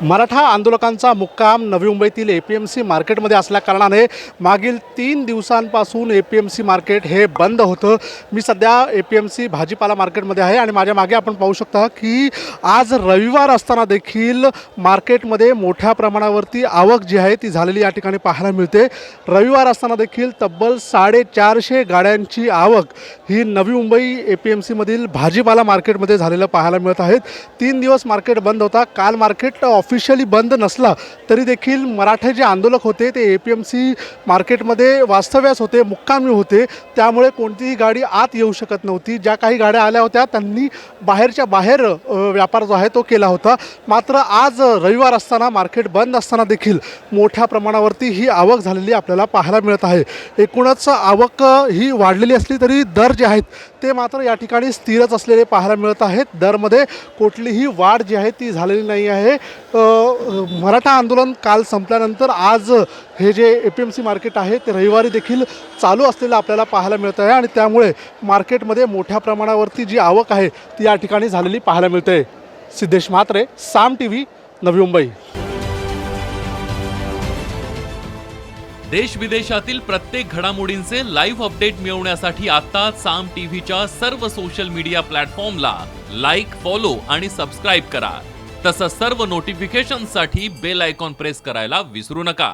मराठा आंदोलकांचा मुक्काम नवी मुंबईतील APMC मार्केटमध्ये असल्याकारणाने मागील 3 दिवसांपासून APMC मार्केट हे बंद होतं। मी सध्या APMC भाजीपाला मार्केटमध्ये आहे आणि माझ्या मागे आपण पाहू शकता की आज रविवार असताना देखील मार्केटमध्ये मोठ्या प्रमाणावरती आवक जी आहे ती झालेली या ठिकाणी पाहायला मिळते। रविवार असताना देखील तब्बल 450 गाड्यांची आवक ही नवी मुंबई APMC मधील भाजीपाला मार्केटमध्ये झालेलं पाहायला मिळत आहे। 3 दिवस मार्केट बंद होता। काल मार्केट ऑफिशियली बंद नसला तरी देखील मराठे जे आंदोलक होते ते APMC मार्केटमध्ये वास्तव्यास होते, मुक्कामी होते, त्यामुळे कोणतीही गाडी आत येऊ शकत नव्हती। ज्या काही गाड्या आल्या होत्या त्यांनी बाहेरच्या बाहेर व्यापार जो आहे तो केला होता। मात्र आज रविवार असताना मार्केट बंद असताना देखील मोठ्या प्रमाणावरती ही आवक झालेली आपल्याला पाहायला मिळत आहे। एकूणच आवक ही वाढलेली असली तरी दर जे आहेत ते मात्र या ठिकाणी स्थिरच असलेले पाहायला मिळत आहेत। दरमध्ये कुठलीही वाढ जी आहे ती झालेली नाही आहे। मराठा आंदोलन काल संपल्यानंतर आज हे जे APMC मार्केट आहे ते रविवारी देखील चालू असलेलं आपल्याला पाहायला मिळत आहे आणि त्यामुळे मार्केटमध्ये मोठ्या प्रमाणावरती जी आवक आहे ती या ठिकाणी झालेली पाहायला मिळते। सिद्धेश म्हात्रे, साम TV, नवी मुंबई। देश विदेशातील प्रत्येक घडामोडींचे लाईव्ह अपडेट मिळवण्यासाठी आता साम टीव्हीच्या सर्व सोशल मीडिया प्लॅटफॉर्मला लाईक, फॉलो आणि सबस्क्राईब करा। तसंच सर्व नोटिफिकेशनसाठी बेल आयकॉन प्रेस करायला विसरू नका।